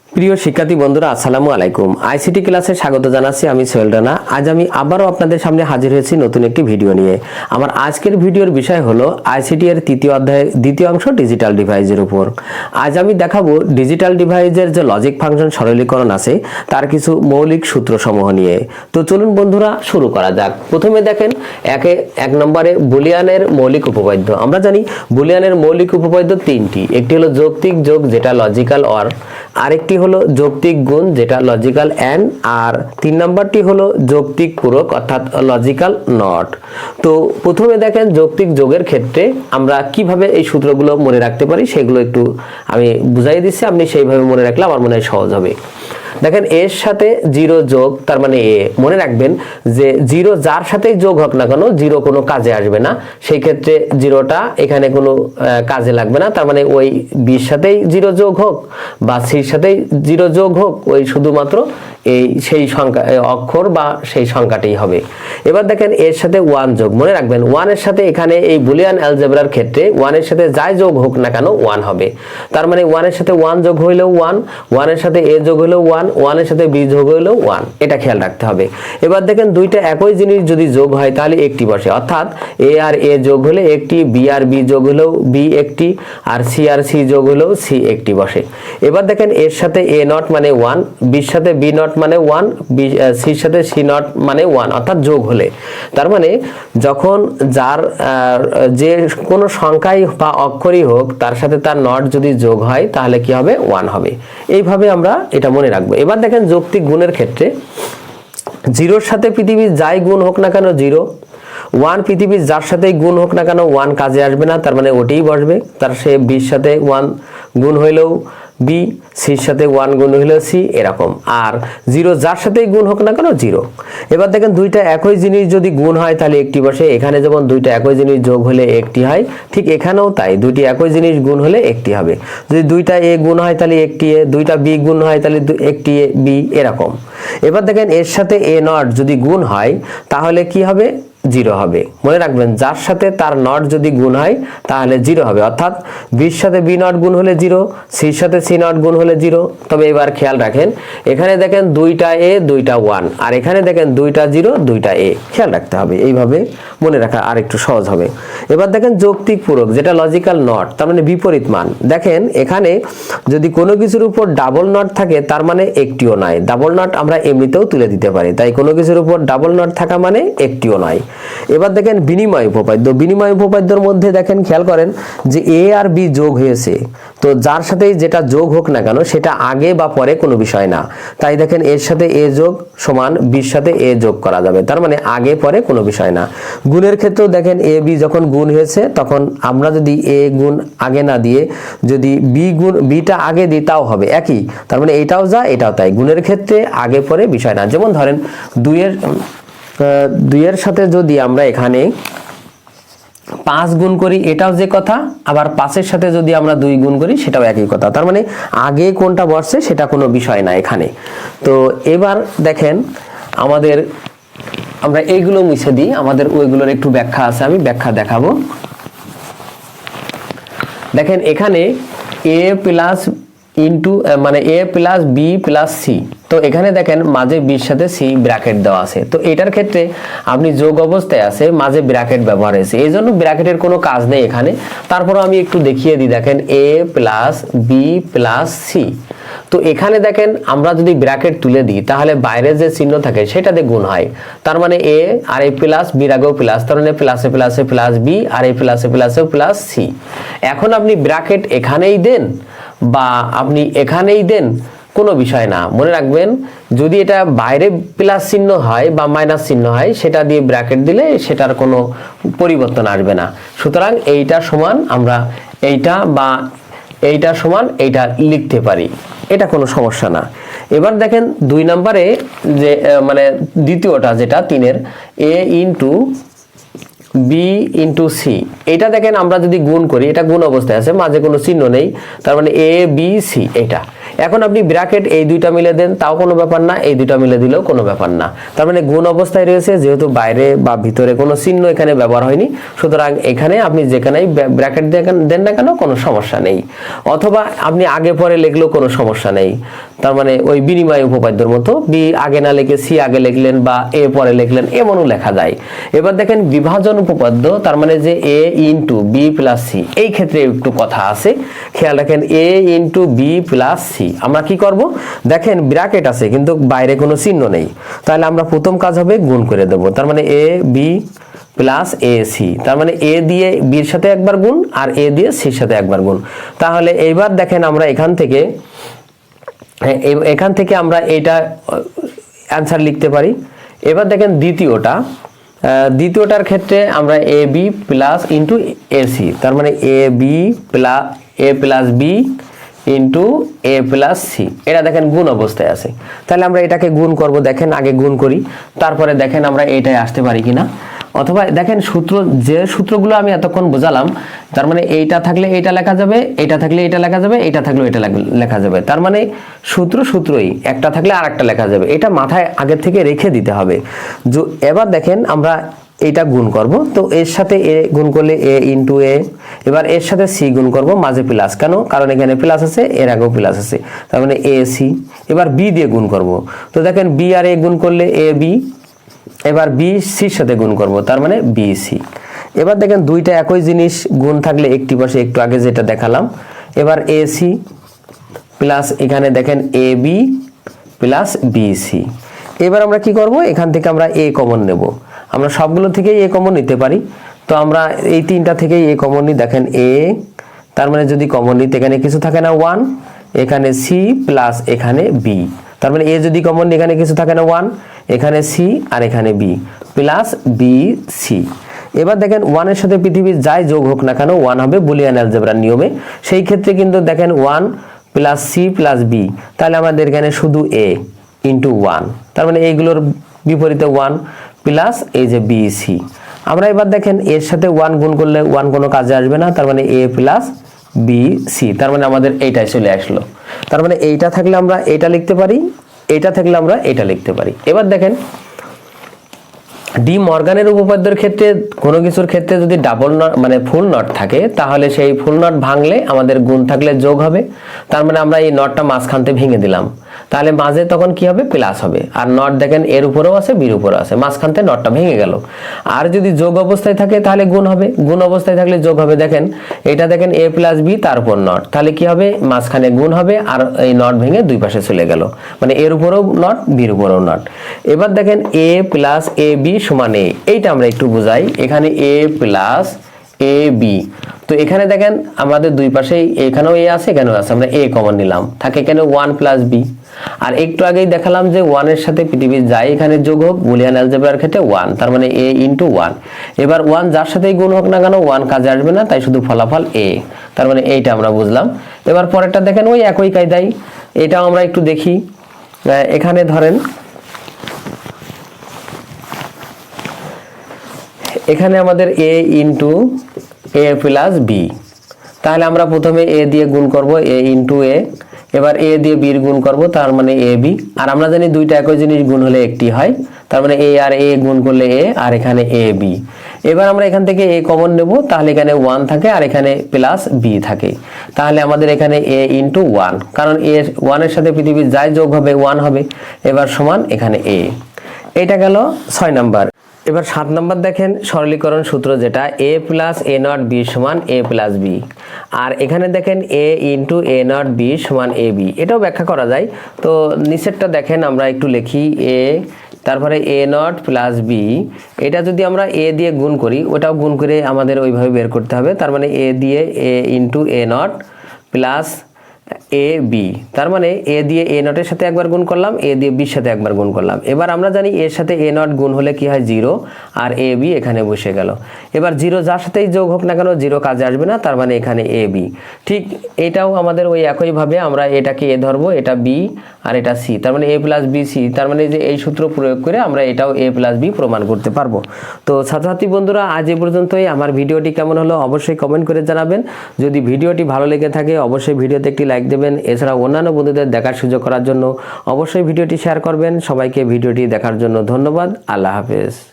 প্রিয় শিক্ষার্থী বন্ধুরা, আসসালামু আলাইকুম। আইসিটি ক্লাসে স্বাগত জানাচ্ছি। আমি সোহেল রানা। আজ আমি আবারও আপনাদের সামনে হাজির হয়েছি নতুন একটি ভিডিও নিয়ে। আমার আজকের ভিডিওর বিষয় হলো আইসিটি এর তৃতীয় অধ্যায়ের দ্বিতীয় অংশ ডিজিটাল ডিভাইসের উপর। আজ আমি দেখাবো ডিজিটাল ডিভাইসের যে লজিক ফাংশন সরলীকরণ আছে তার কিছু মৌলিক সূত্রসমূহ নিয়ে। তো চলুন বন্ধুরা শুরু করা যাক। প্রথমে দেখেন এক নম্বরে বুলিয়ানের মৌলিক উপপাদ্য। আমরা জানি বুলিয়ানের মৌলিক উপপাদ্য তিনটি। একটি হলো যৌক্তিক যোগ যেটা লজিক্যাল অর, আরেকটি হলো যৌক্তিক গুণ যেটা লজিক্যাল এন্ড, আর 3 নম্বরটি হলো যৌক্তিক পূরক অর্থাৎ লজিক্যাল নট। তো প্রথমে দেখেন যৌক্তিক যোগের ক্ষেত্রে আমরা কিভাবে এই সূত্রগুলো মনে রাখতে পারি সেগুলো একটু আমি বুঝাই দিচ্ছি। আপনি সেইভাবে মনে রাখলে আমার মনে হয় সহজ হবে। দেখেন এর সাথে জিরো যোগ, তার মানে এ। মনে রাখবেন যে জিরো যার সাথেই যোগ হোক না কেন জিরো কোনো কাজে আসবে না, সেই ক্ষেত্রে জিরোটা এখানে কোনো কাজে লাগবে না। তার মানে ওই বির সাথেই জিরো যোগ হোক বা সির সাথেই জিরো যোগ হোক, ওই শুধুমাত্র সেই সংখ্যা অক্ষর বা সেই সংখ্যাটাই হবে। এবার দেখেন এর সাথে ওয়ান যোগ। মনে রাখবেন ওয়ানের সাথে এখানে এই বুলিয়ান অ্যালজেব্রার ক্ষেত্রে ওয়ানের সাথে যাই যোগ হোক না কেন ওয়ান হবে। তার মানে ওয়ানের সাথে ওয়ান যোগ হইলেও ওয়ান, ওয়ানের সাথে এ যোগ হইলেও ওয়ান, ওয়ানের সাথে বি যোগ হইলেও ওয়ান। এটা খেয়াল রাখতে হবে। এবার দেখেন দুইটা একই জিনিস যদি যোগ হয় তাহলে একটি বসে, অর্থাৎ এ আর এ যোগ হলে একটি, বি আর বি যোগ হলেও বি একটি, আর সি যোগ হলেও সি একটি বসে। এবার দেখেন এর সাথে এ নট মানে ওয়ান, বির সাথে বি নট মানে ওয়ান, সির সাথে সি নট মানে ওয়ান, অর্থাৎ যোগ হলে। তার মানে যখন যার যে কোনো সংখ্যাই বা অক্ষরই হোক তার সাথে তার নট যদি যোগ হয় তাহলে কি হবে? ওয়ান হবে। এইভাবে আমরা এটা মনে রাখবো। এবার দেখেন যৌক্তিক গুণের ক্ষেত্রে জিরোর সাথে পৃথিবীর যাই গুণ হোক না কেন জিরো, ওয়ান পৃথিবীর যার সাথেই গুণ হোক না কেন ওয়ান কাজে আসবে না, তার মানে ওটাই বসবে। তার সে বির সাথে ওয়ান গুণ হইলেও বি, সির সাথে ওয়ান গুণ হইলেও সি, এরকম। আর জিরো যার সাথেই গুণ হোক না কেন জিরো। এবার দেখেন দুইটা একই জিনিস যদি গুণ হয় তাহলে একটি বসে। এখানে যেমন দুইটা একই জিনিস যোগ হলে একটি হয়, ঠিক এখানেও তাই, দুইটি একই জিনিস গুণ হলে একটি হবে। যদি দুইটা এ গুণ হয় তাহলে একটি এ, দুইটা বি গুণ হয় তাহলে একটি এ বি, এরকম। এবার দেখেন এর সাথে এ নট যদি গুণ হয় তাহলে কি হবে? জিরো হবে। মনে রাখবেন যার সাথে তার নট যদি গুণ হয় তাহলে জিরো হবে, অর্থাৎ বির সাথে বি নট গুণ হলে জিরো, সির সাথে সি নট গুণ হলে জিরো। তবে এবার খেয়াল রাখেন এখানে দেখেন দুইটা এ দুইটা ওয়ান, আর এখানে দেখেন দুইটা জিরো দুইটা এ। খেয়াল রাখতে হবে, এইভাবে মনে রাখা আর একটু সহজ হবে। এবার দেখেন যৌক্তিক পূরক যেটা লজিক্যাল নট, তার মানে বিপরীত মান। দেখেন এখানে যদি কোনো কিছুর উপর ডাবল নট থাকে তার মানে একটিও নয়। ডাবল নট আমরা এমনিতেও তুলে দিতে পারি, তাই কোনো কিছুর উপর ডাবল নট থাকা মানে একটিও নয়। এবার দেখেন বিনিময় উপপাদ্য। বিনিময় উপপাদ্যের মধ্যে দেখেন খেয়াল করেন যে এ আর বি যোগ হয়েছে, তো যার সাথেই যেটা যোগ হোক না কেন সেটা আগে বা পরে কোনো বিষয় না। তাই দেখেন এর সাথে এ যোগ সমান বির সাথে এ যোগ করা যাবে, তার মানে আগে পরে কোনো বিষয় না। গুণের ক্ষেত্রেও দেখেন এ বি যখন গুণ হয়েছে তখন আমরা যদি এ গুণ আগে না দিয়ে যদি বি গুণ বিটা আগে দিই তাও হবে একই, তার মানে এটাও যা এটাও তাই। গুণের ক্ষেত্রে আগে পরে বিষয় না। যেমন ধরেন দুইয়ের সাথে যদি আমরা এখানে 5 গুণ করি এটাও যে কথা, আবার 5-এর সাথে যদি আমরা 2 গুণ করি সেটাও একই কথা। তার মানে আগে কোনটা বসছে সেটা কোনো বিষয় না এখানে। তো এবার দেখেন আমরা এইগুলো মুছে দিই, আমাদের ওইগুলোর একটু ব্যাখ্যা আছে, আমি ব্যাখ্যা দেখাবো। দেখেন এখানে এ প্লাস ইন্টু মানে A plus B plus C, তো এখানে দেখেন মাঝে বির সাথে সি ব্র্যাকেট দেওয়া আছে। তো এটার ক্ষেত্রে আপনি যোগ অবস্থায় আছে মাঝে ব্র্যাকেট ব্যবহার হয়েছে, এই জন্য ব্র্যাকেটের কোনো কাজ নেই এখানে। তারপর আমি একটু দেখিয়ে দিই। দেখেন এ প্লাস বি প্লাস সি, তো এখানে দেখেন আমরা যদি ব্র্যাকেট তুলে দিই তাহলে বাইরে যে চিহ্ন থাকে সেটাতে গুণ হয়। তার মানে এ আর এ প্লাস বির আগেও প্লাস, তার মানে প্লাসে প্লাসে প্লাস বি আর এ প্লাসে প্লাসে প্লাস সি। এখন আপনি ব্র্যাকেট এখানেই দেন বা আপনি এখানেই দেন, কোনো বিষয় না। মনে রাখবেন যদি এটা বাইরে প্লাস চিহ্ন হয় বা মাইনাস চিহ্ন হয় সেটা দিয়ে ব্র্যাকেট দিলে সেটার কোনো পরিবর্তন আসবে না। সুতরাং এইটা সমান আমরা এইটা বা এইটা সমান এইটা লিখতে পারি, এটা কোনো সমস্যা না। এবার দেখেন 2 নম্বরে যে মানে দ্বিতীয়টা যেটা 3-এর এ ইন্টু বি ইন্টু সি, এটা দেখেন আমরা যদি গুণ করি, এটা গুণ অবস্থায় আছে, মাঝে কোনো চিহ্ন নেই, তার মানে এ বি সি এটা। এখন আপনি ব্র্যাকেট এই দুইটা মিলে দেন, তাও কোনো ব্যাপার না, এই দুইটা মিলে দিলেও কোনো ব্যাপার না। তার মানে গুণ অবস্থায় রয়েছে, যেহেতু বাইরে বা ভিতরে কোনো চিহ্ন এখানে ব্যবহার হয়নি, সুতরাং এখানে আপনি যেখানেই ব্র্যাকেট দেন না কেন কোনো সমস্যা নেই। অথবা আপনি আগে পরে লিখলেও কোনো সমস্যা নেই। তার মানে ওই বিনিময় উপপাদ্যের মতো বি আগে না লিখে সি আগে লিখলেন বা এ পরে লিখলেন, এমনও লেখা যায়। এবার দেখেন বিভাজন উপপাদ্য, তার মানে যে এ ইন্টু বি প্লাস সি, এই ক্ষেত্রে একটু কথা আছে, খেয়াল রাখেন। এ ইন্টু বি প্লাস সি আমরা কি করব, দেখেন ব্র্যাকেট আছে কিন্তু বাইরে কোনো চিহ্ন নেই, তাহলে আমরা প্রথম কাজ হবে গুণ করে দেব। তার মানে এ বি প্লাস এ সি, তার মানে এ দিয়ে বির সাথে একবার গুণ আর এ দিয়ে সির সাথে একবার গুণ। তাহলে এইবার দেখেন আমরা এখান থেকে আমরা এটা অ্যান্সার লিখতে পারি। এবার দেখেন দ্বিতীয়টার ক্ষেত্রে আমরা A B plus into A C, তার মানে A plus B into A plus C, এটা দেখেন গুণ অবস্থায় আছে। তাহলে আমরা এটাকে গুণ করব, দেখেন আগে গুণ করি, তারপরে দেখেন আমরা এটাই আসতে পারি কিনা। অথবা দেখেন যে সূত্রগুলো আমি এতক্ষণ বোঝালাম, তার মানে এইটা থাকলে এইটা লেখা যাবে, এটা থাকলে এটা লেখা যাবে, এটা থাকলে এটা লেখা যাবে। তার মানে সূত্রই, একটা থাকলে আর একটা লেখা যাবে, এটা মাথায় আগে থেকে রেখে দিতে হবে। এবার দেখেন আমরা এটা গুণ করব, তো এর সাথে এ গুণ করলে এ ইন্টু এ, এবার এর সাথে সি গুণ করব, মাঝে প্লাস, কেন? কারণ এখানে প্লাস আছে, এর আগেও প্লাস আছে, তার মানে এ সি। এবার বি দিয়ে গুণ করব, তো দেখেন বি আর এ গুণ করলে এ বি, এবার বি সির সাথে গুণ করব, তার মানে বি সি। এবার দেখেন দুইটা একই জিনিস, গুণ থাকলে একটি পাশে, একটু আগে যেটা দেখালাম। এবার এ সি প্লাস এখানে দেখেন এ বি প্লাস বি সি। এবার আমরা কি করব, এখান থেকে আমরা এ কমন নেব, আমরা সবগুলো থেকেই এ কমন নিতে পারি, তো আমরা এই তিনটা থেকেই এ কমন নিই। দেখেন এ, তার মানে যদি কমন নিতে এখানে কিছু থাকে না 1, এখানে সি প্লাস এখানে বি, তার মানে এ যদি কমন নিই এখানে কিছু থাকে না 1, এখানে সি আর এখানে বি প্লাস বি সি। এবার দেখেন 1 এর সাথে পৃথিবীর যাই যোগ হোক না কেন 1 হবে বুলিয়ান অ্যালজেব্রার নিয়মে, সেই ক্ষেত্রে কিন্তু দেখেন 1 প্লাস সি প্লাস বি, তাহলে আমাদের এখানে শুধু এ ইন্টু 1, তার মানে এইগুলোর বিপরীতে 1 প্লাস এই যে বি সি। আমরা এবার দেখেন এর সাথে 1 গুণ করলে 1 কোনো কাজে আসবে না, তার মানে এ প্লাস বি সি, তার মানে আমাদের এইটাই চলে আসলো। তার মানে এইটা থাকলে আমরা এটা লিখতে পারি, এটা থাকলে আমরা এটা লিখতে পারি। এবার দেখেন ডি মর্গানের উপপাদ্যের ক্ষেত্রে কোনো কিছুর ক্ষেত্রে যদি ডাবল নট মানে ফুল নট থাকে, তাহলে সেই ফুল নট ভাঙলে আমাদের গুণ থাকলে যোগ হবে। তার মানে আমরা এই নটটা মাঝখানতে ভেঙে দিলাম, তাহলে মাঝে তখন কি হবে, প্লাস হবে। আর নট দেখেন এর উপরেও আছে, বির উপরেও আছে, মাঝখানতে নটটা ভেঙে গেল। আর যদি যোগ অবস্থায় থাকে তাহলে গুণ হবে, গুণ অবস্থায় থাকলে যোগ হবে। দেখেন এটা দেখেন এ প্লাস বি, তার উপর নট, তাহলে কি হবে, মাঝখানে গুণ হবে আর এই নট ভেঙে দুই পাশে চলে গেল, মানে এর উপরেও নট, বির উপরেও নট। এবার দেখেন এ প্লাস এ বি সমান এ, এইটা আমরা একটু বুঝাই। এখানে এ প্লাস এ বি, তো এখানে দেখেন আমাদের দুই পাশেই, এখানেও এ আছে এখানেও আছে, আমরা এ কমন নিলাম, থাকে এখানে 1 প্লাস বি। আর একটু আগেই দেখালাম যে 1 এর সাথে পৃথিবীর যাই এখানে যোগ হোক বুলিয়ান অ্যালজেব্রার ক্ষেত্রে 1, তার মানে এ ইন্টু 1। এবার 1 যার সাথেই গুণ হোক না কেন 1 কাজে আসবে না, তাই শুধু ফলাফল এ, তার মানে এইটা আমরা বুঝলাম। এবার পরেরটা দেখেন ওই একই কায়দায়, এটাও আমরা একটু দেখি। এখানে ধরেন এখানে আমাদের এ ইন্টু এ প্লাস বি, তাহলে আমরা প্রথমে এ দিয়ে গুণ করব, এ ইন্টু এ, এবার এ দিয়ে বির গুণ করব, তার মানে এ বি। আর আমরা জানি দুইটা একই জিনিস গুণ হলে একটি হয়, তার মানে এ আর এ গুণ করলে এ, আর এখানে এ বি। এবার আমরা এখান থেকে এ কমন নেব, তাহলে এখানে 1 থাকে আর এখানে প্লাস বি থাকে, তাহলে আমাদের এখানে এ ইন্টু 1, কারণ এ 1 এর সাথে পৃথিবীর যাই যোগ হবে 1 হবে। এবার সমান এখানে এ, এটা গেল 6 নাম্বার। এবার 7 নাম্বার দেখেন সরলীকরণ সূত্র, যেটা এ প্লাস এ নট বি সমান এ প্লাস বি, আর এখানে দেখেন এ ইন্টু এ নট বি সমান এ বি, এটাও ব্যাখ্যা করা যায়। তো নিচেরটা দেখেন আমরা একটু লিখি, এ তারপরে এ নট প্লাস বি, এটা যদি আমরা এ দিয়ে গুণ করি, ওটাও গুণ করে আমাদের ওইভাবে বের করতে হবে। তার মানে এ দিয়ে A into A not plus A B, তার মানে এ দিয়ে এ নটের সাথে একবার গুণ করলাম, এ দিয়ে বির সাথে একবার গুণ করলাম। এবার আমরা জানি এর সাথে এ নট গুণ হলে কি হয় 0, আর এ বি এখানে বসে গেল। এবার 0 যার সাথেই যোগ হোক না কেন 0 কাজে আসবে না, তার মানে এখানে এ বি। ঠিক এটাও আমাদের ওই একইভাবে আমরা এটাকে এ ধরবো, এটা বি আর এটা সি, তার মানে এ প্লাস বি সি, তার মানে যে এই সূত্র প্রয়োগ করে আমরা এটাও এ প্লাস বি প্রমাণ করতে পারবো। তো ছাত্রছাত্রী বন্ধুরা, আজ এ পর্যন্তই। আমার ভিডিওটি কেমন হলো অবশ্যই কমেন্ট করে জানাবেন। যদি ভিডিওটি ভালো লেগে থাকে অবশ্যই ভিডিওতে একটি লাইক দেবেন। এছাড়া অন্যান্য বন্ধুদের দেখার সুযোগ করার জন্য অবশ্যই ভিডিওটি শেয়ার করবেন। সবাইকে ভিডিওটি দেখার জন্য ধন্যবাদ। আল্লাহ হাফেজ।